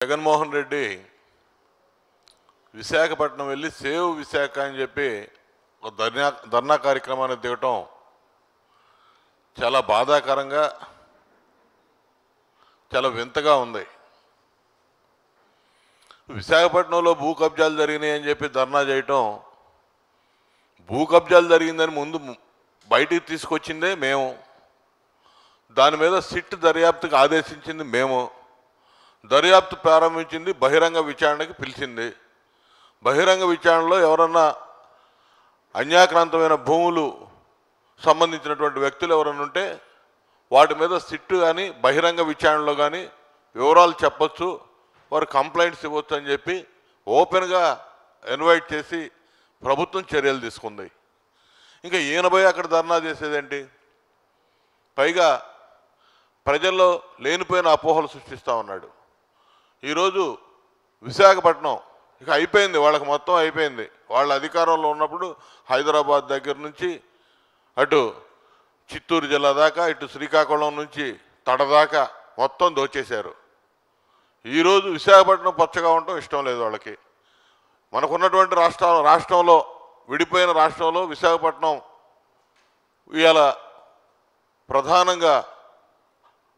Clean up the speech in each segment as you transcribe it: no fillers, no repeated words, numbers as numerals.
జగన్మోహన్ రెడ్డి విశాఖపట్నం వెళ్ళి సేవ్ విశాఖ అని చెప్పి ఒక ధర్నా కార్యక్రమాన్ని దిగటం చాలా బాధాకరంగా చాలా వింతగా ఉంది. విశాఖపట్నంలో భూ కబ్జాలు జరిగినాయి అని చెప్పి ధర్నా చేయటం, భూ కబ్జాలు జరిగిందని ముందు బయటికి తీసుకొచ్చిందే మేము, దాని మీద సిట్ దర్యాప్తుకి ఆదేశించింది మేము, దర్యాప్తు ప్రారంభించింది, బహిరంగ విచారణకి పిలిచింది. బహిరంగ విచారణలో ఎవరన్నా అన్యాక్రాంతమైన భూములు సంబంధించినటువంటి వ్యక్తులు ఎవరన్నా ఉంటే వాటి మీద సిట్టు కానీ బహిరంగ విచారణలో కానీ వివరాలు చెప్పచ్చు, వారు కంప్లైంట్స్ ఇవ్వచ్చు అని చెప్పి ఓపెన్గా ఇన్వైట్ చేసి ప్రభుత్వం చర్యలు తీసుకుంది. ఇంకా ఈయన పోయి అక్కడ ధర్నా చేసేదేంటి? పైగా ప్రజల్లో లేనిపోయిన అపోహలు సృష్టిస్తూ ఉన్నాడు. ఈరోజు విశాఖపట్నం ఇక అయిపోయింది, వాళ్ళకి మొత్తం అయిపోయింది. వాళ్ళ అధికారంలో ఉన్నప్పుడు హైదరాబాద్ దగ్గర నుంచి అటు చిత్తూరు జిల్లా దాకా, ఇటు శ్రీకాకుళం నుంచి తడదాకా మొత్తం దోచేశారు. ఈరోజు విశాఖపట్నం పచ్చగా ఉండటం ఇష్టం లేదు వాళ్ళకి. మనకున్నటువంటి రాష్ట్రంలో విడిపోయిన రాష్ట్రంలో విశాఖపట్నం ఇవాళ ప్రధానంగా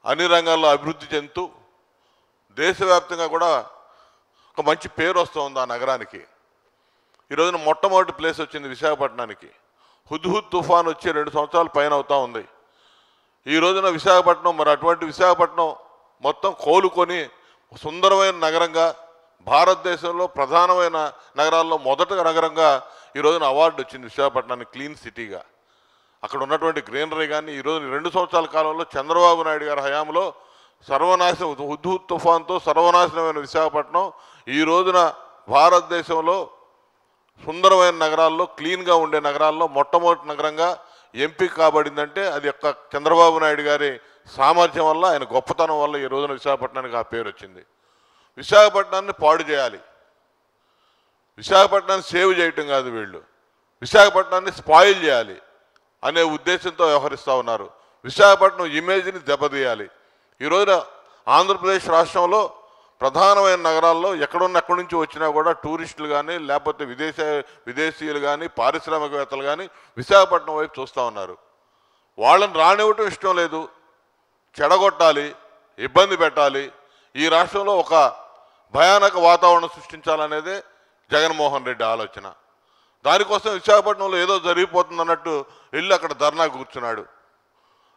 అన్ని రంగాల్లో అభివృద్ధి చెందుతూ దేశవ్యాప్తంగా కూడా ఒక మంచి పేరు వస్తుంది ఆ నగరానికి. ఈరోజున మొట్టమొదటి ప్లేస్ వచ్చింది విశాఖపట్నానికి. హుద్హుద్ తుఫాన్ వచ్చి 2 సంవత్సరాల పైన అవుతూ ఉంది. ఈ రోజున విశాఖపట్నం, మరి అటువంటి విశాఖపట్నం మొత్తం కోలుకొని సుందరమైన నగరంగా, భారతదేశంలో ప్రధానమైన నగరాల్లో మొదటి నగరంగా ఈ రోజున అవార్డు వచ్చింది విశాఖపట్నానికి, క్లీన్ సిటీగా. అక్కడ ఉన్నటువంటి గ్రీనరీ కానీ ఈరోజు 2 సంవత్సరాల కాలంలో చంద్రబాబు నాయుడు గారి హయాంలో సర్వనాశనం, హుద్హుద్ తుఫాన్తో సర్వనాశనమైన విశాఖపట్నం ఈ రోజున భారతదేశంలో సుందరమైన నగరాల్లో, క్లీన్గా ఉండే నగరాల్లో మొట్టమొదటి నగరంగా ఎంపిక కాబడిందంటే అది యొక్క చంద్రబాబు నాయుడు గారి సామర్థ్యం వల్ల, ఆయన గొప్పతనం వల్ల ఈ రోజున విశాఖపట్నానికి ఆ పేరు వచ్చింది. విశాఖపట్నాన్ని పాడు చేయాలి, విశాఖపట్నాన్ని సేవ్ చేయటం కాదు, వీళ్ళు విశాఖపట్నాన్ని స్పాయిల్ చేయాలి అనే ఉద్దేశంతో వ్యవహరిస్తూ ఉన్నారు. విశాఖపట్నం ఇమేజ్ని దెబ్బతీయాలి. ఈ రోజున ఆంధ్రప్రదేశ్ రాష్ట్రంలో ప్రధానమైన నగరాల్లో ఎక్కడి నుంచి వచ్చినా కూడా టూరిస్టులు కానీ లేకపోతే విదేశీయులు కానీ పారిశ్రామికవేత్తలు కానీ విశాఖపట్నం వైపు చూస్తూ ఉన్నారు. వాళ్ళని రానివ్వటం ఇష్టం లేదు, చెడగొట్టాలి, ఇబ్బంది పెట్టాలి, ఈ రాష్ట్రంలో ఒక భయానక వాతావరణం సృష్టించాలనేదే జగన్మోహన్ రెడ్డి ఆలోచన. దానికోసం విశాఖపట్నంలో ఏదో జరిగిపోతుంది అన్నట్టు వెళ్ళి అక్కడ ధర్నా కూర్చున్నాడు.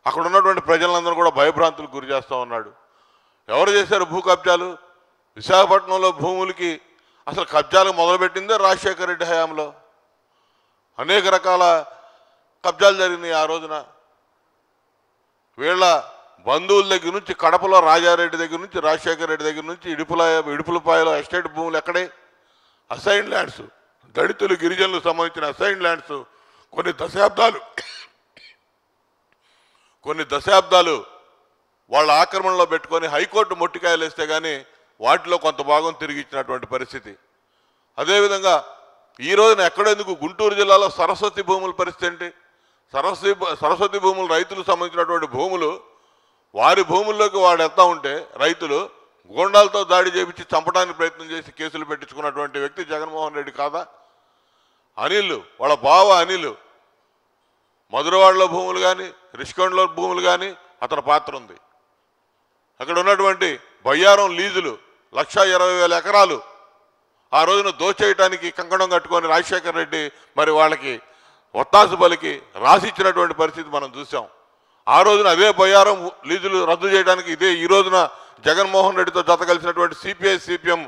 అక్కడ ఉన్నటువంటి ప్రజలందరూ కూడా భయభ్రాంతులకు గురి చేస్తూ ఉన్నాడు. ఎవరు చేశారు భూ కబ్జాలు? విశాఖపట్నంలో భూములకి అసలు కబ్జాలకు మొదలుపెట్టిందే రాజశేఖర రెడ్డి హయాంలో. అనేక రకాల కబ్జాలు జరిగినాయి ఆ రోజున. వీళ్ళ బంధువుల దగ్గర నుంచి, కడపలో రాజారెడ్డి దగ్గర నుంచి, రాజశేఖర రెడ్డి దగ్గర నుంచి ఇడుపులపాయలో ఎస్టేట్ భూములు ఎక్కడే? అసైన్ ల్యాండ్స్, దళితులు గిరిజనులకు సంబంధించిన అసైన్ ల్యాండ్స్ కొన్ని దశాబ్దాలు వాళ్ళ ఆక్రమణలో పెట్టుకొని హైకోర్టు మొట్టికాయలు వేస్తే కానీ వాటిలో కొంత భాగం తిరిగి ఇచ్చినటువంటి పరిస్థితి. అదేవిధంగా ఈ రోజున ఎక్కడెందుకు గుంటూరు జిల్లాలో సరస్వతి భూముల పరిస్థితి ఏంటి? సరస్వతి భూములు, రైతులకు సంబంధించినటువంటి భూములు, వారి భూముల్లోకి వాడు వెళ్తూ ఉంటే రైతులు గోండాలతో దాడి చేయించి చంపడానికి ప్రయత్నం చేసి కేసులు పెట్టించుకున్నటువంటి వ్యక్తి జగన్మోహన్ రెడ్డి కాదా? అనిల్, వాళ్ళ బావ అనిల్, మధురవాడలో భూములు కానీ రిషికొండలో భూములు కానీ అతని పాత్ర ఉంది. అక్కడ ఉన్నటువంటి బయ్యారం లీజులు 1,20,000 ఎకరాలు ఆ రోజున దోచేయటానికి కంకణం కట్టుకొని రాజశేఖర రెడ్డి మరి వాళ్ళకి ఒత్తాసు పలికి రాసిచ్చినటువంటి పరిస్థితి మనం చూసాం. ఆ రోజున అదే బయ్యారం లీజులు రద్దు చేయడానికి ఇదే ఈ రోజున జగన్మోహన్ రెడ్డితో జత కలిసినటువంటి సిపిఐ సిపిఎం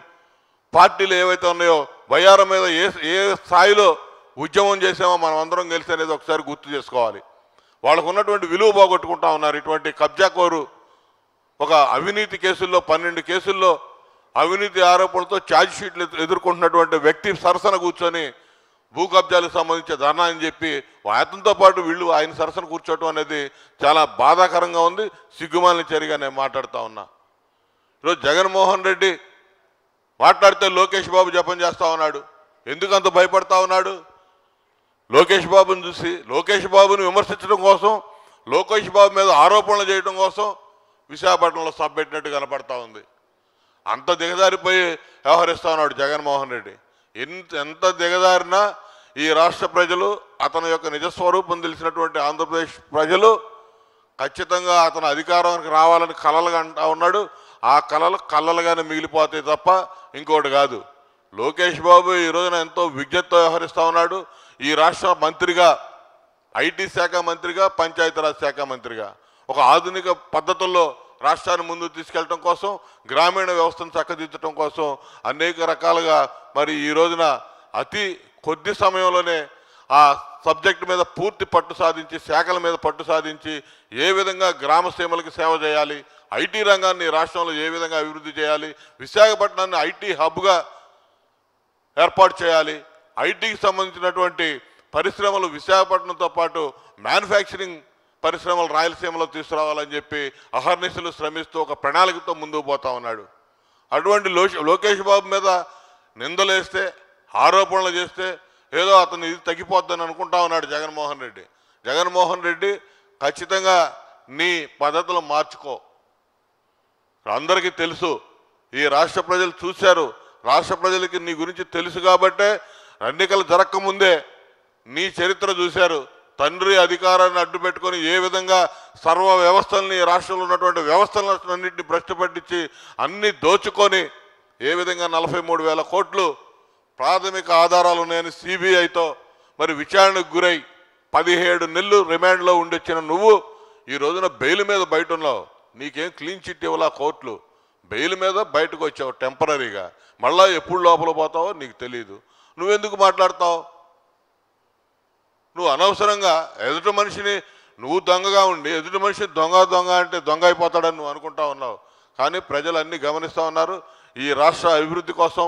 పార్టీలు ఏవైతే ఉన్నాయో బయ్యారం మీద ఏ స్థాయిలో ఉద్యమం చేసామో మనం అందరం కలిసి అనేది ఒకసారి గుర్తు చేసుకోవాలి. వాళ్ళకు ఉన్నటువంటి విలువ పోగొట్టుకుంటా ఉన్నారు. ఇటువంటి కబ్జాకోరు ఒక అవినీతి కేసుల్లో 12 కేసుల్లో అవినీతి ఆరోపణలతో ఛార్జ్ షీట్లు ఎదుర్కొంటున్నటువంటి వ్యక్తి సరసన కూర్చొని భూ కబ్జాలకు సంబంధించి ధర్నా అని చెప్పి అతనితో పాటు వీళ్ళు ఆయన సరసన కూర్చోవటం అనేది చాలా బాధాకరంగా ఉంది, సిగ్గుమాలిన చర్యగా నేను మాట్లాడుతూ ఉన్నా. ఈరోజు జగన్మోహన్ రెడ్డి మాట్లాడితే లోకేష్ బాబు జపం చేస్తూ ఉన్నాడు. ఎందుకంత భయపడతా ఉన్నాడు? లోకేష్ బాబుని చూసి, లోకేష్ బాబుని విమర్శించడం కోసం, లోకేష్ బాబు మీద ఆరోపణలు చేయడం కోసం విశాఖపట్నంలో సభ పెట్టినట్టు కనపడతా ఉంది. అంత దిగజారిపోయి వ్యవహరిస్తా ఉన్నాడు జగన్మోహన్ రెడ్డి. ఎంత దిగజారినా ఈ రాష్ట్ర ప్రజలు, అతని యొక్క నిజస్వరూపం తెలిసినటువంటి ఆంధ్రప్రదేశ్ ప్రజలు ఖచ్చితంగా అతను అధికారానికి రావాలని కలలుగా అంటా ఉన్నాడు. ఆ కలలుగానే మిగిలిపోతాయి తప్ప ఇంకోటి కాదు. లోకేష్ బాబు ఈ రోజున ఎంతో విజ్ఞతతో వ్యవహరిస్తూ ఉన్నాడు. ఈ రాష్ట్ర మంత్రిగా, ఐటీ శాఖ మంత్రిగా, పంచాయతీరాజ్ శాఖ మంత్రిగా ఒక ఆధునిక పద్ధతుల్లో రాష్ట్రాన్ని ముందుకు తీసుకెళ్ళటం కోసం, గ్రామీణ వ్యవస్థను చక్కదిద్దటం కోసం అనేక రకాలుగా మరి ఈ రోజున అతి కొద్ది సమయంలోనే ఆ సబ్జెక్టు మీద పూర్తి పట్టు సాధించి, శాఖల మీద పట్టు సాధించి ఏ విధంగా గ్రామ సీమలకి సేవ చేయాలి, ఐటీ రంగాన్ని రాష్ట్రంలో ఏ విధంగా అభివృద్ధి చేయాలి, విశాఖపట్నాన్ని ఐటీ హబ్గా ఏర్పాటు చేయాలి, ఐటీకి సంబంధించినటువంటి పరిశ్రమలు విశాఖపట్నంతో పాటు మ్యానుఫ్యాక్చరింగ్ పరిశ్రమలు రాయలసీమలో తీసుకురావాలని చెప్పి అహర్నిశలు శ్రమిస్తూ ఒక ప్రణాళికతో ముందుకు పోతా ఉన్నాడు. అటువంటి లోకేష్ బాబు మీద నిందలేస్తే, ఆరోపణలు చేస్తే ఏదో అతను ఇది తగ్గిపోద్దని అనుకుంటా ఉన్నాడు జగన్మోహన్ రెడ్డి. జగన్మోహన్ రెడ్డి ఖచ్చితంగా నీ పద్ధతులు మార్చుకో. అందరికీ తెలుసు, ఈ రాష్ట్ర ప్రజలు చూశారు, రాష్ట్ర ప్రజలకి నీ గురించి తెలుసు కాబట్టే ఎన్నికలు జరగకముందే నీ చరిత్ర చూశారు. తండ్రి అధికారాన్ని అడ్డు పెట్టుకొని ఏ విధంగా సర్వ వ్యవస్థల్ని, రాష్ట్రంలో ఉన్నటువంటి వ్యవస్థలన్నింటినీ భ్రష్టు పట్టించి అన్ని దోచుకొని ఏ విధంగా 43,000 కోట్లు ప్రాథమిక ఆధారాలు ఉన్నాయని సిబిఐతో మరి విచారణకు గురై 17 నెలలు రిమాండ్లో ఉండొచ్చిన నువ్వు ఈ రోజున బెయిల్ మీద బయట ఉన్నావు. నీకేం క్లీన్ చిట్ ఇవ్వాల కోర్టులు, బెయిల్ మీద బయటకు వచ్చావు టెంపరీగా. మళ్ళా ఎప్పుడు లోపల పోతావో నీకు తెలియదు. నువ్వెందుకు మాట్లాడతావు? నువ్వు అనవసరంగా ఎదుటి మనిషిని, నువ్వు దొంగగా ఉండి ఎదుటి మనిషిని దొంగ అంటే దొంగ అయిపోతాడని నువ్వు అనుకుంటా ఉన్నావు. కానీ ప్రజలు అన్నీ గమనిస్తూ ఉన్నారు. ఈ రాష్ట్ర అభివృద్ధి కోసం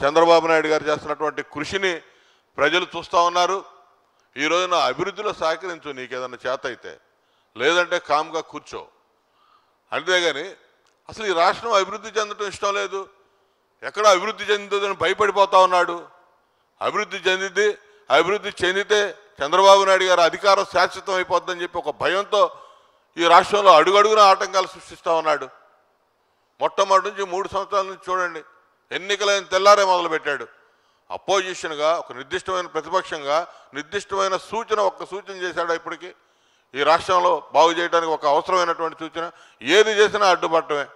చంద్రబాబు నాయుడు గారు చేస్తున్నటువంటి కృషిని ప్రజలు చూస్తూ ఉన్నారు. ఈ రోజున అభివృద్ధిలో సహకరించు నీకేదన్నా చేత అయితే, లేదంటే కామ్గా కూర్చో. అంతేగాని అసలు ఈ రాష్ట్రం అభివృద్ధి చెందడం ఇష్టం లేదు, ఎక్కడ అభివృద్ధి చెందుతుందని భయపడిపోతా ఉన్నాడు. అభివృద్ధి చెందితే చంద్రబాబు నాయుడు గారు అధికారం శాశ్వతం అయిపోద్దని చెప్పి ఒక భయంతో ఈ రాష్ట్రంలో అడుగడుగున ఆటంకాలు సృష్టిస్తూ ఉన్నాడు. మొట్టమొదటి నుంచి 3 సంవత్సరాల నుంచి చూడండి, ఎన్నికలైన తెల్లారే మొదలుపెట్టాడు. అపోజిషన్గా, ఒక నిర్దిష్టమైన ప్రతిపక్షంగా నిర్దిష్టమైన ఒక్క సూచన చేశాడు. ఇప్పటికీ ఈ రాష్ట్రంలో బాగు చేయడానికి ఒక అవసరమైనటువంటి సూచన ఏది చేసినా అడ్డుపట్టమే.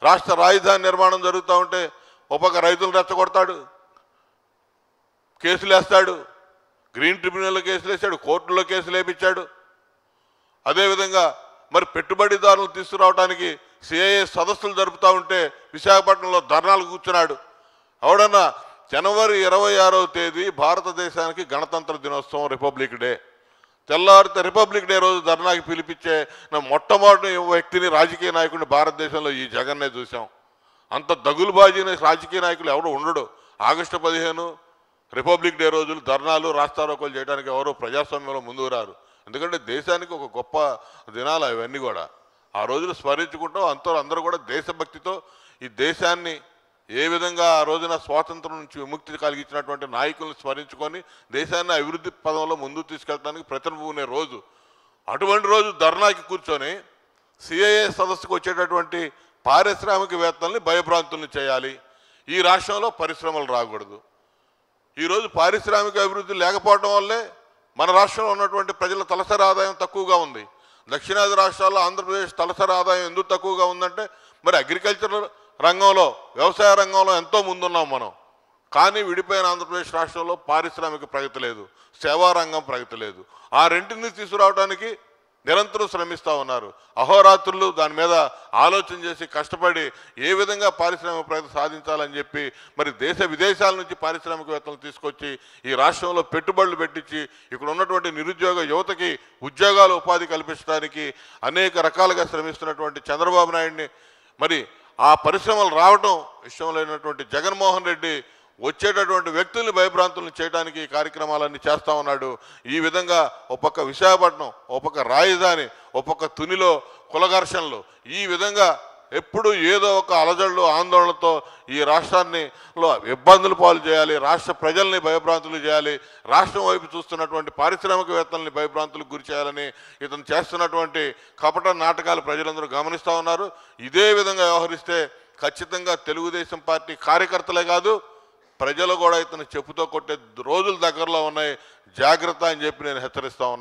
రాష్ట్ర రాజధాని నిర్మాణం జరుగుతూ ఉంటే ఒక పక్క రైతులను రెచ్చగొడతాడు, కేసులు వేస్తాడు, గ్రీన్ ట్రిబ్యునల్లో కేసులు వేసాడు, కోర్టుల్లో కేసులు వేయించాడు. అదేవిధంగా మరి పెట్టుబడిదారులు తీసుకురావడానికి సిఐఏ సదస్సులు జరుపుతూ ఉంటే విశాఖపట్నంలో ధర్నాలు కూర్చున్నాడు. ఎవడన్నా జనవరి 26వ తేదీ భారతదేశానికి గణతంత్ర దినోత్సవం, రిపబ్లిక్ డే. తెల్లారితే రిపబ్లిక్ డే రోజు ధర్నాకి పిలిపించే మొట్టమొదటి వ్యక్తిని, రాజకీయ నాయకుడిని భారతదేశంలో ఈ జగన్నే చూసాం. అంత దగులుబాజీ రాజకీయ నాయకులు ఎవరు ఉండడు. ఆగస్టు 15 రిపబ్లిక్ డే రోజులు ధర్నాలు, రాస్తారోకోలు చేయడానికి ఎవరో ప్రజాస్వామ్యంలో ముందుకు రారు. ఎందుకంటే దేశానికి ఒక గొప్ప దినాలు అవన్నీ కూడా. ఆ రోజులు స్మరించుకుంటాం. అందరూ కూడా దేశభక్తితో ఈ దేశాన్ని ఏ విధంగా ఆ రోజున స్వాతంత్రం నుంచి విముక్తి కలిగించినటువంటి నాయకులను స్మరించుకొని దేశాన్ని అభివృద్ధి పదంలో ముందుకు తీసుకెళ్ళడానికి ప్రతిన రోజు. అటువంటి రోజు ధర్నాకి కూర్చొని సిఐఏ సదస్సుకు వచ్చేటటువంటి పారిశ్రామికవేత్తల్ని భయభ్రాంతుల్ని చేయాలి. ఈ రాష్ట్రంలో పరిశ్రమలు రాకూడదు. ఈరోజు పారిశ్రామిక అభివృద్ధి లేకపోవడం వల్లే మన రాష్ట్రంలో ఉన్నటువంటి ప్రజల తలసరి ఆదాయం తక్కువగా ఉంది. దక్షిణాది రాష్ట్రాల్లో ఆంధ్రప్రదేశ్ తలసరి ఆదాయం ఎందుకు తక్కువగా ఉందంటే మరి అగ్రికల్చర్ రంగంలో, వ్యవసాయ రంగంలో ఎంతో ముందున్నాం మనం. కానీ విడిపోయిన ఆంధ్రప్రదేశ్ రాష్ట్రంలో పారిశ్రామిక ప్రగతి లేదు, సేవా రంగం ప్రగతి లేదు. ఆ రెంటిని తీసుకురావడానికి నిరంతరం శ్రమిస్తూ ఉన్నారు. అహోరాత్రులు దాని మీద ఆలోచన చేసి కష్టపడి ఏ విధంగా పారిశ్రామిక ప్రగతి సాధించాలని చెప్పి మరి దేశ విదేశాల నుంచి పారిశ్రామికవేత్తలు తీసుకొచ్చి ఈ రాష్ట్రంలో పెట్టుబడులు పెట్టించి ఇక్కడ ఉన్నటువంటి నిరుద్యోగ యువతకి ఉద్యోగాలు, ఉపాధి కల్పించడానికి అనేక రకాలుగా శ్రమిస్తున్నటువంటి చంద్రబాబు నాయుడిని, మరి ఆ పరిశ్రమలు రావటం ఇష్టం లేనటువంటి జగన్మోహన్ రెడ్డి వచ్చేటటువంటి వ్యక్తుల్ని భయభ్రాంతులను చేయడానికి ఈ కార్యక్రమాలన్నీ చేస్తూ ఉన్నాడు. ఈ విధంగా ఒక పక్క విశాఖపట్నం, ఒక పక్క రాజధాని, ఒక పక్క తునిలో కుల ఘర్షణలు, ఈ విధంగా ఎప్పుడు ఏదో ఒక అలజడులు, ఆందోళనలతో ఈ రాష్ట్రాన్ని ఇబ్బందులు పాలు చేయాలి, రాష్ట్ర ప్రజల్ని భయభ్రాంతులు చేయాలి, రాష్ట్రం వైపు చూస్తున్నటువంటి పారిశ్రామికవేత్తల్ని భయభ్రాంతులకు గురి చేయాలని ఇతను చేస్తున్నటువంటి కపట నాటకాలు ప్రజలందరూ గమనిస్తూ ఉన్నారు. ఇదే విధంగా వ్యవహరిస్తే ఖచ్చితంగా తెలుగుదేశం పార్టీ కార్యకర్తలే కాదు ప్రజలు కూడా ఇతను చెప్పుతో కొట్టే రోజులు దగ్గరలో ఉన్నాయి, జాగ్రత్త అని చెప్పి నేను హెచ్చరిస్తా ఉన్నాను.